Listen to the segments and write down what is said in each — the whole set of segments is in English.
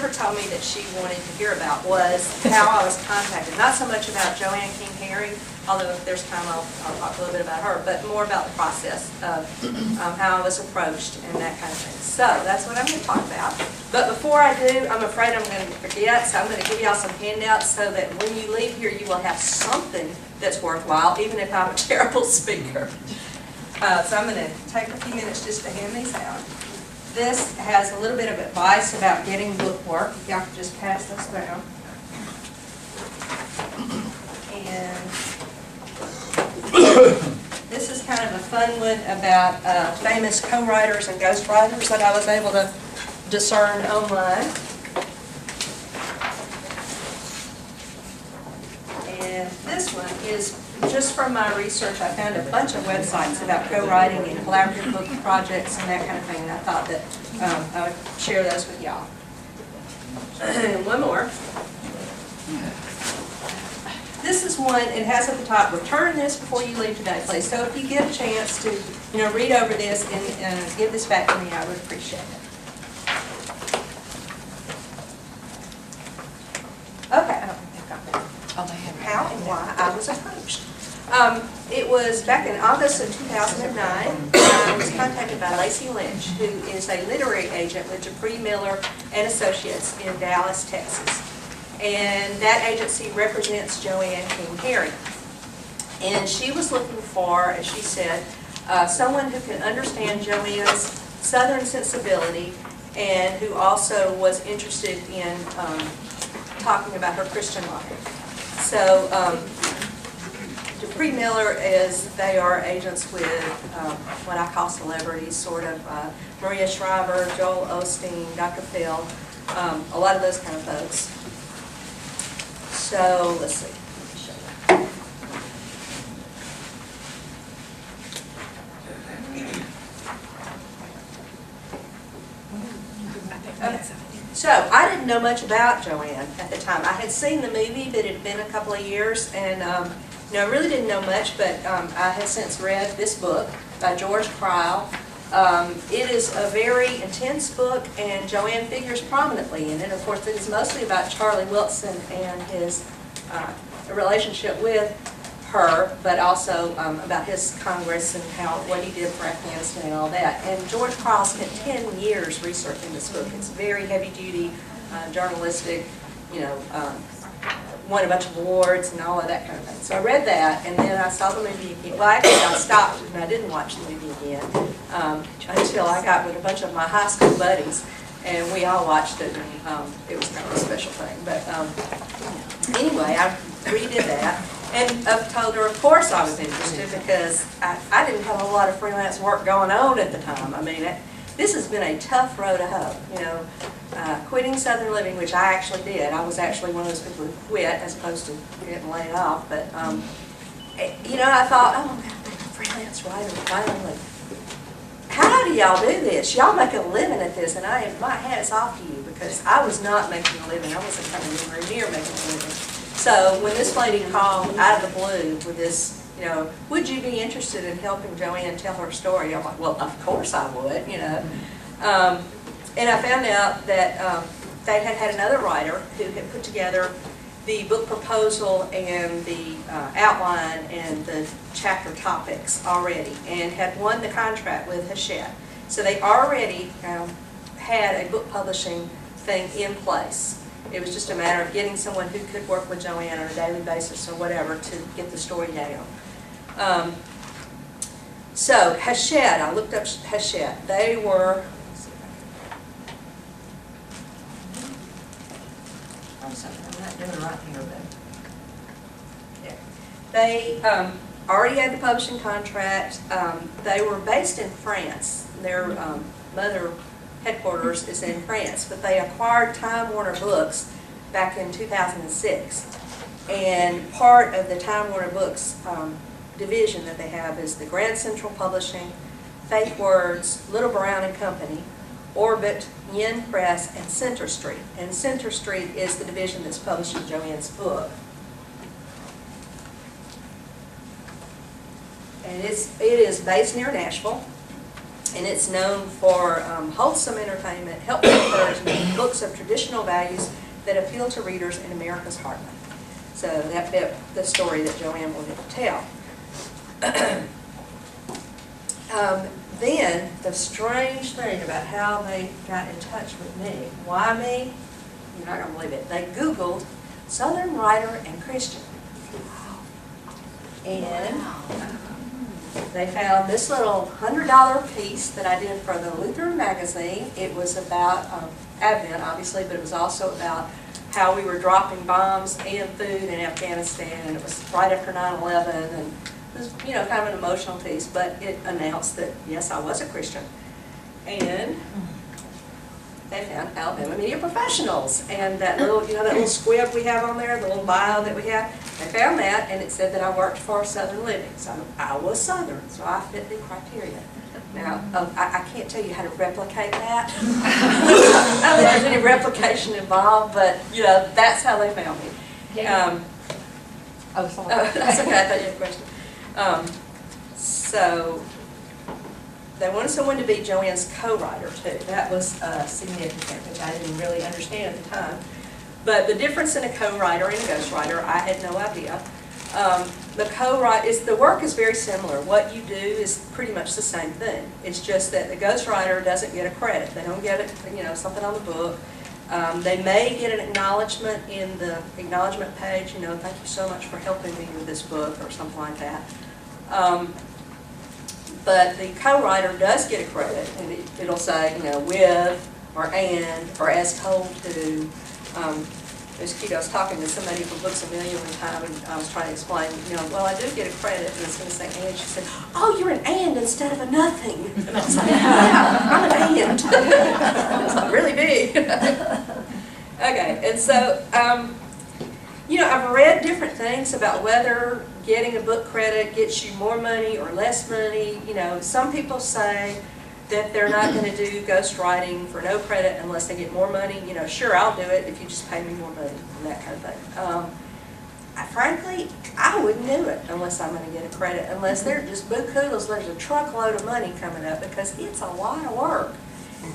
Jennifer told me that she wanted to hear about was how I was contacted. Not so much about Joanne King Herring, although if there's time I'll talk a little bit about her, but more about the process of how I was approached and that kind of thing. So that's what I'm going to talk about. But before I do, I'm afraid I'm going to forget, so I'm going to give y'all some handouts so that when you leave here you will have something that's worthwhile, even if I'm a terrible speaker. So I'm going to take a few minutes just to hand these out. This has a little bit of advice about getting book work. If y'all could just pass this down. And this is kind of a fun one about famous co-writers and ghostwriters that I was able to discern online. And this one is just from my research. I found a bunch of websites about co-writing and collaborative book projects and that kind of thing, and I thought that I would share those with y'all. And one more. This is one, it has at the top, return this before you leave today, please. So if you get a chance to, read over this and give this back to me, I would appreciate it. Okay, I don't think they've got that. How and why I was approached. It was back in August of 2009. I was contacted by Lacey Lynch, who is a literary agent with Dupree, Miller and Associates in Dallas, Texas. And that agency represents Joanne King Herring. And she was looking for, as she said, someone who can understand Joanne's Southern sensibility and who also was interested in talking about her Christian life. So Dupree Miller they are agents with what I call celebrities, sort of Maria Shriver, Joel Osteen, Dr. Phil, a lot of those kind of folks. So let's see. Okay. So I didn't know much about Joanne at the time. I had seen the movie, but it had been a couple of years, and I really didn't know much. But I have since read this book by George Cryle. It is a very intense book, and Joanne figures prominently in it. Of course, it is mostly about Charlie Wilson and his relationship with her, but also about his Congress and what he did for Afghanistan and all that. And George Cryle spent 10 years researching this book. It's very heavy-duty, journalistic, won a bunch of awards and all of that kind of thing. So I read that, and then I saw the movie again. Well, actually, I stopped and I didn't watch the movie again until I got with a bunch of my high school buddies, and we all watched it, and it was kind of a special thing. But anyway, I redid that. And I've told her, of course, I was interested because I didn't have a lot of freelance work going on at the time. I mean, this has been a tough road to hoe. Quitting Southern Living, which I actually did. I was actually one of those people who quit as opposed to getting laid off. But I thought, oh, I'm going to be a freelance writer finally. How do y'all do this? Y'all make a living at this, and my hat's off to you because I was not making a living. I wasn't coming anywhere near making a living. So when this lady called out of the blue with this, would you be interested in helping Joanne tell her story? I'm like, well, of course I would, And I found out that they had another writer who had put together the book proposal and the outline and the chapter topics already and had won the contract with Hachette. So they already had a book publishing thing in place. It was just a matter of getting someone who could work with Joanne on a daily basis or whatever to get the story down. So Hachette, I looked up Hachette. They were, I'm not doing right here, but yeah. They already had the publishing contract. They were based in France. Their mother headquarters is in France, but they acquired Time Warner Books back in 2006. And part of the Time Warner Books division that they have is the Grand Central Publishing, Faith Words, Little Brown and Company, Orbit, Yen Press, and Center Street. And Center Street is the division that's publishing Joanne's book. And it is based near Nashville. And it's known for wholesome entertainment, helpful encouragement, books of traditional values that appeal to readers in America's heartland. So that bit the story that Joanne wanted to tell. Then the strange thing about how they got in touch with me. Why me? You're not going to believe it. They Googled Southern writer and Christian. And they found this little $100 piece that I did for the Lutheran magazine. It was about Advent, obviously, but it was also about how we were dropping bombs and food in Afghanistan, and it was right after 9/11, and it was, you know, kind of an emotional piece, but it announced that, yes, I was a Christian. And they found Alabama Media Professionals, and that little, you know, that little squib we have on there, the little bio that we have, they found that, and it said that I worked for Southern Living, so I was Southern, so I fit the criteria. Now, I can't tell you how to replicate that. I don't think there's any replication involved, but, you know, that's how they found me. Oh, sorry. That's okay, I thought you had a question. So, they wanted someone to be Joanne's co-writer, too. That was significant, which I didn't really understand at the time. But the difference in a co-writer and a ghostwriter, I had no idea. The work is very similar. What you do is pretty much the same thing. It's just that the ghostwriter doesn't get a credit. They don't get it, you know, something on the book. They may get an acknowledgement in the acknowledgement page, you know, thank you so much for helping me with this book or something like that. But the co-writer does get a credit, and it'll say, you know, with or and or as told to. It was cute, I was talking to somebody from Books A Million one time, and I was trying to explain, you know, well, I do get a credit, and it's going to say and. She said, oh, you're an and instead of a nothing. And I was like, yeah, I'm an and. It's like really big. Okay, and so, you know, I've read different things about whether getting a book credit gets you more money or less money. You know, some people say that they're not going to do ghostwriting for no credit unless they get more money. You know, sure, I'll do it if you just pay me more money and that kind of thing. Frankly, I wouldn't do it unless I'm going to get a credit, unless they're just boo-koodles, there's a truckload of money coming up, because it's a lot of work.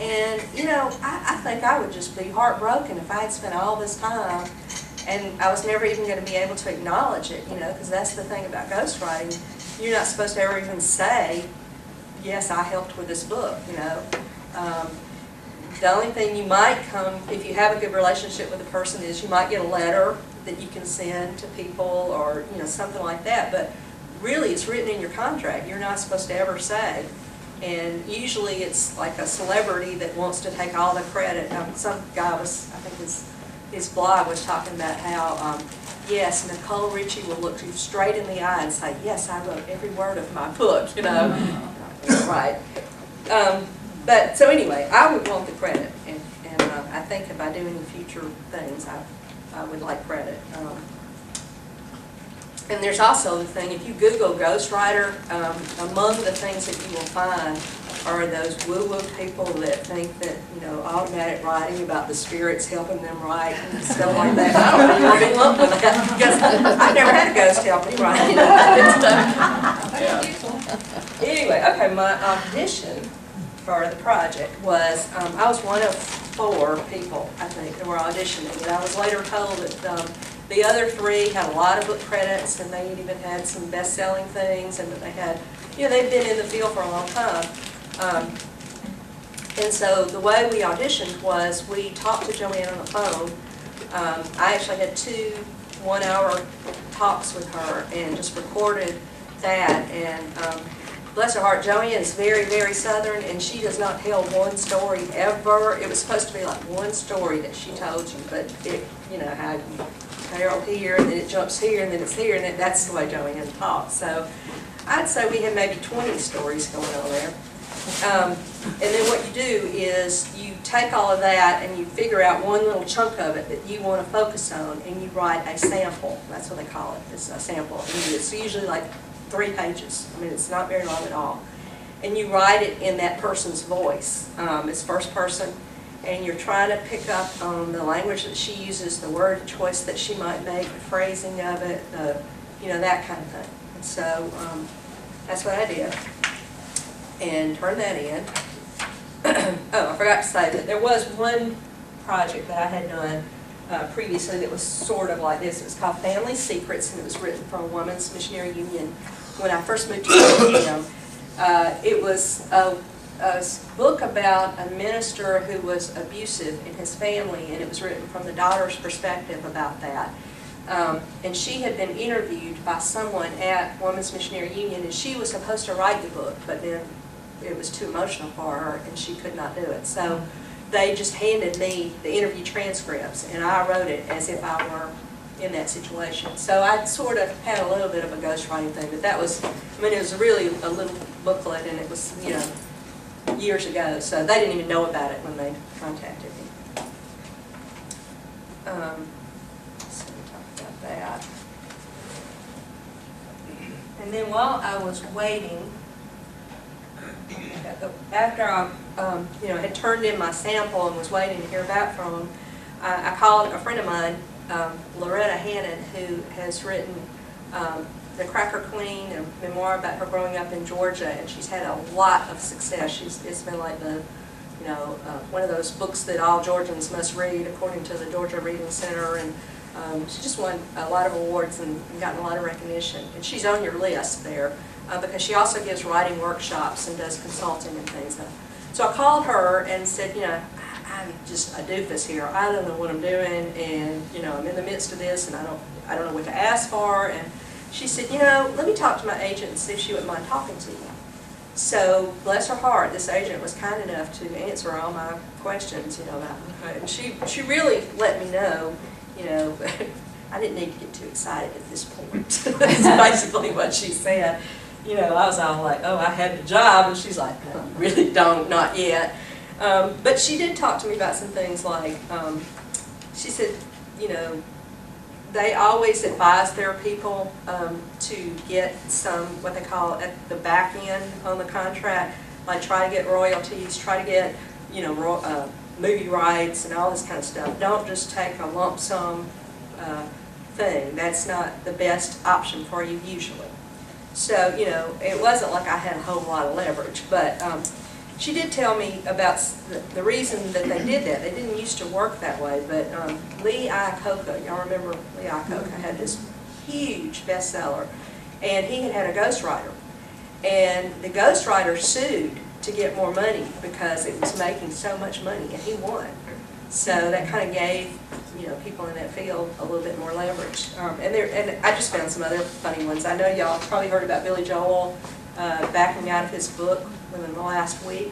And, you know, I think I would just be heartbroken if I had spent all this time and I was never even going to be able to acknowledge it, you know, because that's the thing about ghostwriting. You're not supposed to ever even say, yes, I helped with this book, you know. The only thing you might come, if you have a good relationship with a person, is you might get a letter that you can send to people, or, you know, something like that. But really, it's written in your contract. You're not supposed to ever say. And usually it's like a celebrity that wants to take all the credit. Some guy was, I think his blog was talking about how, yes, Nicole Richie will look you straight in the eye and say, yes, I wrote every word of my book, you know. Right. But so anyway, I would want the credit, and I think if I do any future things, I would like credit. And there's also the thing, if you Google ghostwriter, among the things that you will find are those woo-woo people that think that, you know, automatic writing about the spirits helping them write and stuff like that. I don't really want to be lumped with that, because I've never had a ghost help me write, you know. Anyway, okay, my audition for the project was, I was one of 4 people, I think, that were auditioning. And I was later told that the other 3 had a lot of book credits, and they even had some best-selling things, and that they had, you know, they've been in the field for a long time. And so the way we auditioned was we talked to Joanne on the phone. I actually had 2 one-hour talks with her and just recorded that. And bless her heart, Joanne is very, very Southern, and she does not tell one story ever. It was supposed to be like one story that she told you, but it, you know, how you Carol here, and then it jumps here, and then it's here, and then that's the way Joanne talks. So I'd say we had maybe 20 stories going on there. And then what you do is you take all of that and you figure out one little chunk of it that you want to focus on, and you write a sample. That's what they call it. It's a sample. And it's usually like 3 pages. I mean, it's not very long at all. And you write it in that person's voice. It's first person, and you're trying to pick up on the language that she uses, the word choice that she might make, the phrasing of it, you know, that kind of thing. And so that's what I did. and turned that in. Oh, I forgot to say that there was one project that I had done previously that was sort of like this. It was called Family Secrets, and it was written for a women's missionary union when I first moved to Birmingham. It was a book about a minister who was abusive in his family, and it was written from the daughter's perspective about that. And she had been interviewed by someone at Women's Missionary Union, and she was supposed to write the book, but then it was too emotional for her, and she could not do it. So they just handed me the interview transcripts, and I wrote it as if I were in that situation. So I sort of had a little bit of a ghostwriting thing, but that was, I mean, it was really a little booklet, and it was, you know, years ago, so they didn't even know about it when they contacted me. So we talked about that. And then while I was waiting, after I you know, had turned in my sample and was waiting to hear back from them, I called a friend of mine, Loretta Hannon, who has written The Cracker Queen, a memoir about her growing up in Georgia, and she's had a lot of success. It's been like the, you know, one of those books that all Georgians must read according to the Georgia Reading Center, and she just won a lot of awards and gotten a lot of recognition. And she's on your list there because she also gives writing workshops and does consulting and things. So I called her and said, you know, I'm just a doofus here. I don't know what I'm doing, and you know, I'm in the midst of this, and I don't know what to ask for. And she said, you know, let me talk to my agent and see if she wouldn't mind talking to you. So bless her heart, this agent was kind enough to answer all my questions, you know, and she really let me know, you know, I didn't need to get too excited at this point. That's basically what she said. You know, I was all like, oh, I had the job, and she's like, no, you really don't, not yet. But she did talk to me about some things like, she said, you know, they always advise their people to get some, what they call at the back end on the contract, like try to get royalties, try to get, you know, movie rights and all this kind of stuff. Don't just take a lump sum thing. That's not the best option for you usually. So, you know, it wasn't like I had a whole lot of leverage, but she did tell me about the reason that they did that. They didn't used to work that way, but Lee Iacocca, y'all remember Lee Iacocca, had this huge bestseller, and he had a ghostwriter. And the ghostwriter sued to get more money because it was making so much money, and he won. So that kind of gave, you know, people in that field a little bit more leverage. And I just found some other funny ones. I know y'all probably heard about Billy Joel backing out of his book within the last week.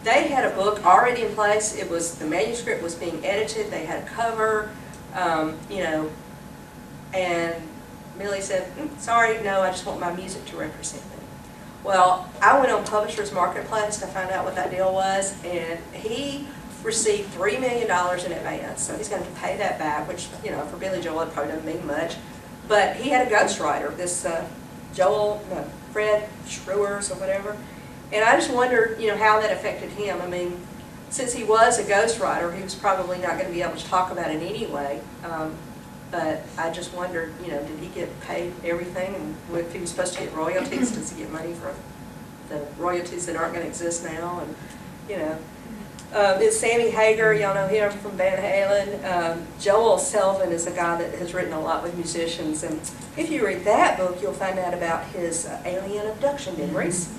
They had a book already in place. It was, the manuscript was being edited. They had a cover, you know, and Billy said, sorry, no, I just want my music to represent me. Well, I went on Publishers Marketplace to find out what that deal was, and he received $3 million in advance, so he's going to pay that back, which, you know, for Billy Joel it probably doesn't mean much. But he had a ghostwriter, this Fred Schruers or whatever, and I just wondered, you know, how that affected him. I mean, since he was a ghostwriter, he was probably not going to be able to talk about it anyway. But I just wondered, you know, did he get paid everything? And if he was supposed to get royalties, does he get money for the royalties that aren't going to exist now? And, you know. It's Sammy Hagar, y'all know him from Van Halen. Joel Selvin is a guy that has written a lot with musicians, and if you read that book, you'll find out about his alien abduction memories.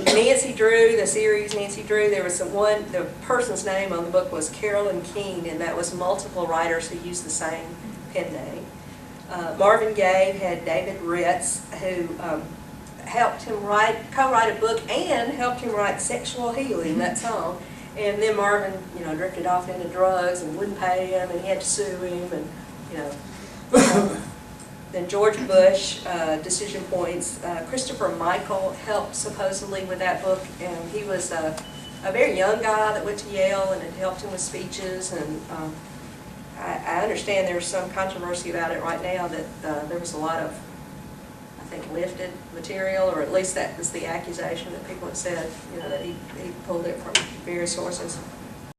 Nancy Drew, the series Nancy Drew, there was the person's name on the book was Carolyn Keene, and that was multiple writers who used the same pen name. Marvin Gaye had David Ritz, who helped him co-write a book and helped him write Sexual Healing, that song. And then Marvin, you know, drifted off into drugs and wouldn't pay him, and he had to sue him, and, you know. Then George Bush, Decision Points. Christopher Michael helped supposedly with that book, and he was a very young guy that went to Yale, and it helped him with speeches. And I understand there's some controversy about it right now, that there was a lot of, I think, lifted material, or at least that was the accusation that people had said, you know, that he pulled it from various sources.